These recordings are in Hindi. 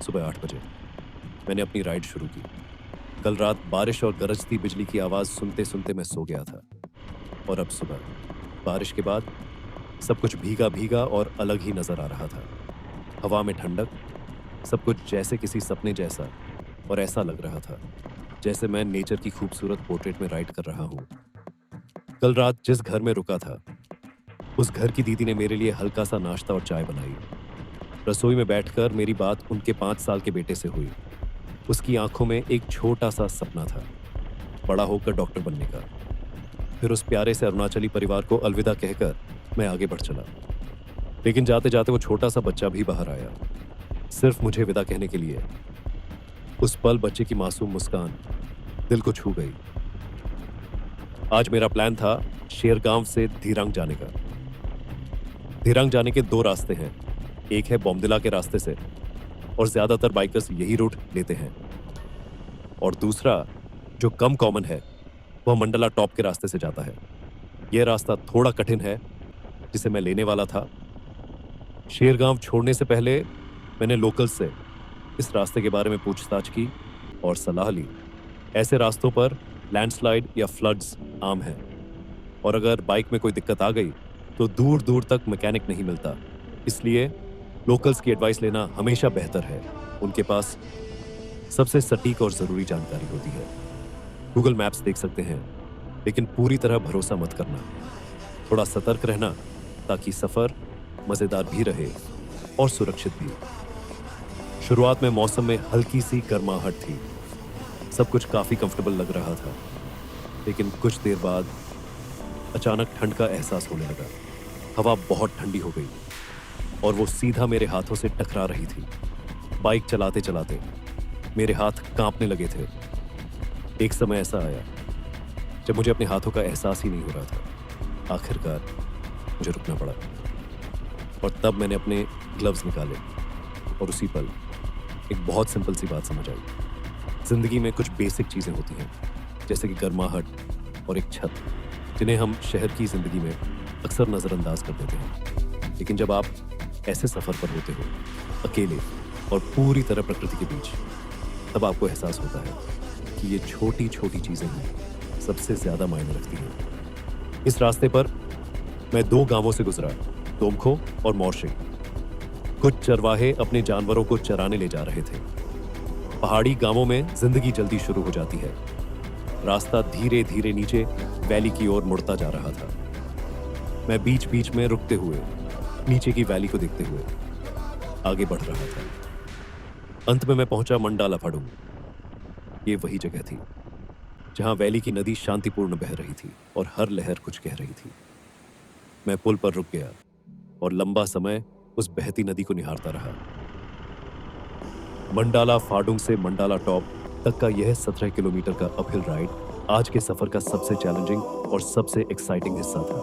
सुबह 8 बजे मैंने अपनी राइड शुरू की। कल रात बारिश और गरजती बिजली की आवाज़ सुनते सुनते मैं सो गया था। और अब सुबह बारिश के बाद सब कुछ भीगा भीगा और अलग ही नजर आ रहा था। हवा में ठंडक, सब कुछ जैसे किसी सपने जैसा। और ऐसा लग रहा था जैसे मैं नेचर की खूबसूरत पोर्ट्रेट में राइड कर रहा हूँ। कल रात जिस घर में रुका था उस घर की दीदी ने मेरे लिए हल्का सा नाश्ता और चाय बनाई। रसोई में बैठकर मेरी बात उनके 5 साल के बेटे से हुई। उसकी आंखों में एक छोटा सा सपना था, बड़ा होकर डॉक्टर बनने का। फिर उस प्यारे से अरुणाचली परिवार को अलविदा कहकर मैं आगे बढ़ चला। लेकिन जाते जाते वो छोटा सा बच्चा भी बाहर आया, सिर्फ मुझे विदा कहने के लिए। उस पल बच्चे की मासूम मुस्कान दिल को छू गई। आज मेरा प्लान था शेरगांव से धीरांग जाने का। धीरांग जाने के 2 रास्ते हैं, एक है बॉमदिला के रास्ते से और ज्यादातर बाइकर्स यही रूट लेते हैं, और दूसरा जो कम कॉमन है वह मंडला टॉप के रास्ते से जाता है। यह रास्ता थोड़ा कठिन है जिसे मैं लेने वाला था। शेरगांव छोड़ने से पहले मैंने लोकल से इस रास्ते के बारे में पूछताछ की और सलाह ली। ऐसे रास्तों पर लैंडस्लाइड या फ्लड्स आम हैं, और अगर बाइक में कोई दिक्कत आ गई तो दूर दूर तक मैकेनिक नहीं मिलता। इसलिए लोकल्स की एडवाइस लेना हमेशा बेहतर है। उनके पास सबसे सटीक और ज़रूरी जानकारी होती है। गूगल मैप्स देख सकते हैं, लेकिन पूरी तरह भरोसा मत करना। थोड़ा सतर्क रहना ताकि सफ़र मज़ेदार भी रहे और सुरक्षित भी। शुरुआत में मौसम में हल्की सी गर्माहट थी, सब कुछ काफ़ी कंफर्टेबल लग रहा था। लेकिन कुछ देर बाद अचानक ठंड का एहसास होने लगा। हवा बहुत ठंडी हो गई और वो सीधा मेरे हाथों से टकरा रही थी। बाइक चलाते चलाते मेरे हाथ कांपने लगे थे। एक समय ऐसा आया जब मुझे अपने हाथों का एहसास ही नहीं हो रहा था। आखिरकार मुझे रुकना पड़ा और तब मैंने अपने ग्लव्स निकाले और उसी पल एक बहुत सिंपल सी बात समझ आई। जिंदगी में कुछ बेसिक चीज़ें होती हैं, जैसे कि गर्माहट और एक छत, जिन्हें हम शहर की जिंदगी में अक्सर नज़रअंदाज कर देते हैं। लेकिन जब आप ऐसे सफ़र पर होते हो, अकेले और पूरी तरह प्रकृति के बीच, तब आपको एहसास होता है कि ये छोटी छोटी चीज़ें ही सबसे ज़्यादा मायने रखती हैं। इस रास्ते पर मैं 2 गांवों से गुजरा, तोमखो और मोर्शिंग। कुछ चरवाहे अपने जानवरों को चराने ले जा रहे थे। पहाड़ी गांवों में जिंदगी जल्दी शुरू हो जाती है। रास्ता धीरे धीरे नीचे वैली की ओर मुड़ता जा रहा था। मैं बीच बीच में रुकते हुए नीचे की वैली को देखते हुए आगे बढ़ रहा था। अंत में मैं पहुंचा मंडाला फाडुंग। ये वही जगह थी जहां वैली की नदी शांतिपूर्ण बह रही थी और हर लहर कुछ कह रही थी। मैं पुल पर रुक गया और लंबा समय उस बहती नदी को निहारता रहा। मंडाला फाडुंग से मंडाला टॉप तक का यह 17 किलोमीटर का अपहिल राइड आज के सफर का सबसे चैलेंजिंग और सबसे एक्साइटिंग हिस्सा था।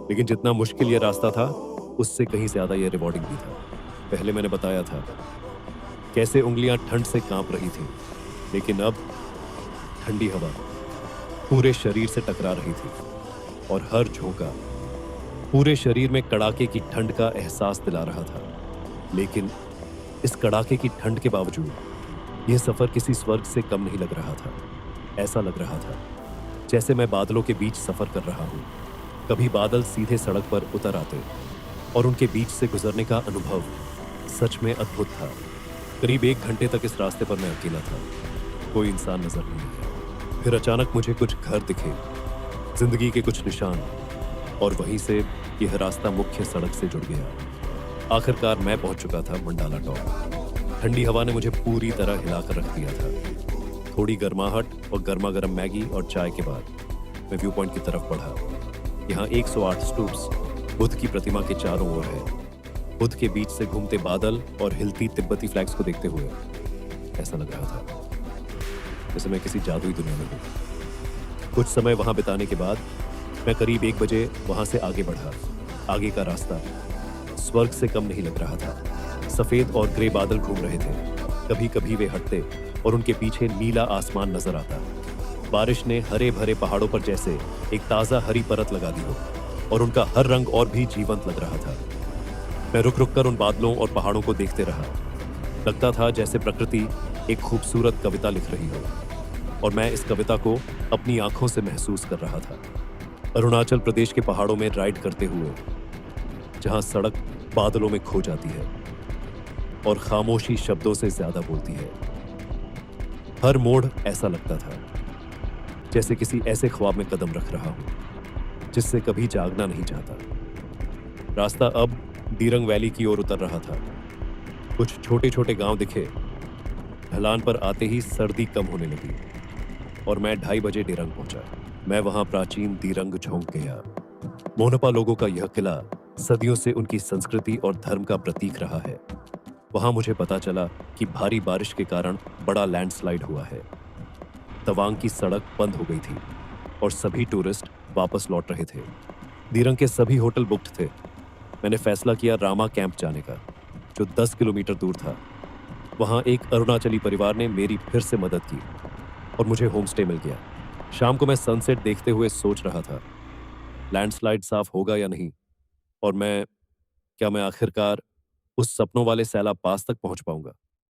लेकिन जितना मुश्किल यह रास्ता था, उससे कहीं ज्यादा यह रिवॉर्डिंग भी था। पहले मैंने बताया था कैसे उंगलियां ठंड से कांप रही थीं, लेकिन अब ठंडी हवा पूरे शरीर से टकरा रही थी और हर झोंका पूरे शरीर में कड़ाके की ठंड का एहसास दिला रहा था। लेकिन इस कड़ाके की ठंड के बावजूद यह सफर किसी स्वर्ग से कम नहीं लग रहा था। ऐसा लग रहा था जैसे मैं बादलों के बीच सफर कर रहा हूं। कभी बादल सीधे सड़क पर उतर आते और उनके बीच से गुजरने का अनुभव सच में अद्भुत था। करीब 1 घंटे तक इस रास्ते पर मैं अकेला था, कोई इंसान नजर नहीं आया। फिर अचानक मुझे कुछ घर दिखे, जिंदगी के कुछ निशान, और वहीं से यह रास्ता मुख्य सड़क से जुड़ गया। आखिरकार मैं पहुंच चुका था मंडाला टॉप। ठंडी हवा ने मुझे पूरी तरह हिलाकर रख दिया था। थोड़ी गर्माहट और गर्मा गर्म मैगी और चाय के बाद मैं व्यू पॉइंट की तरफ बढ़ा। यहाँ 108 स्टूप्स बुद्ध की प्रतिमा के चारों ओर है। बुद्ध के बीच से घूमते बादल और हिलती तिब्बती फ्लैग्स को देखते हुए ऐसा लग रहा था जैसे मैं किसी जादुई दुनिया में हूँ। कुछ समय वहां बिताने के बाद मैं करीब 1 बजे वहां से आगे बढ़ा। आगे का रास्ता स्वर्ग से कम नहीं लग रहा था। सफेद और ग्रे बादल घूम रहे थे, कभी कभी वे हटते और उनके पीछे नीला आसमान नजर आता। बारिश ने हरे भरे पहाड़ों पर जैसे एक ताजा हरी परत लगा दी हो और उनका हर रंग और भी जीवंत लग रहा था। मैं रुक रुक कर उन बादलों और पहाड़ों को देखते रहा। लगता था जैसे प्रकृति एक खूबसूरत कविता लिख रही हो और मैं इस कविता को अपनी आंखों से महसूस कर रहा था। अरुणाचल प्रदेश के पहाड़ों में राइड करते हुए, जहां सड़क बादलों में खो जाती है और खामोशी शब्दों से ज्यादा बोलती है। हर मोड़ ऐसा लगता था जैसे किसी ऐसे ख्वाब में कदम रख रहा हूं जिससे कभी जागना नहीं चाहता। रास्ता अब दीरंग वैली की ओर उतर रहा था। कुछ छोटे छोटे गांव दिखे। ढलान पर आते ही सर्दी कम होने लगी और मैं 2:30 बजे दिरंग पहुंचा। मैं वहां प्राचीन दिरंग झोंक गया। मोनपा लोगों का यह किला सदियों से उनकी संस्कृति और धर्म का प्रतीक रहा है। वहां मुझे पता चला कि भारी बारिश के कारण बड़ा लैंडस्लाइड हुआ है। तवांग की सड़क बंद हो गई थी और सभी टूरिस्ट वापस लौट रहे थे। दिरंग के सभी होटल बुक्ड थे। मैंने फैसला किया रामा कैंप जाने का, जो 10 किलोमीटर दूर था। वहां एक अरुणाचली परिवार ने मेरी फिर से मदद की और मुझे होमस्टे मिल गया। शाम को मैं सनसेट देखते हुए सोच रहा था, लैंडस्लाइड साफ होगा या नहीं, और क्या मैं आखिरकार उस सपनों वाले सैलाब पास तक पहुंच पाऊंगा।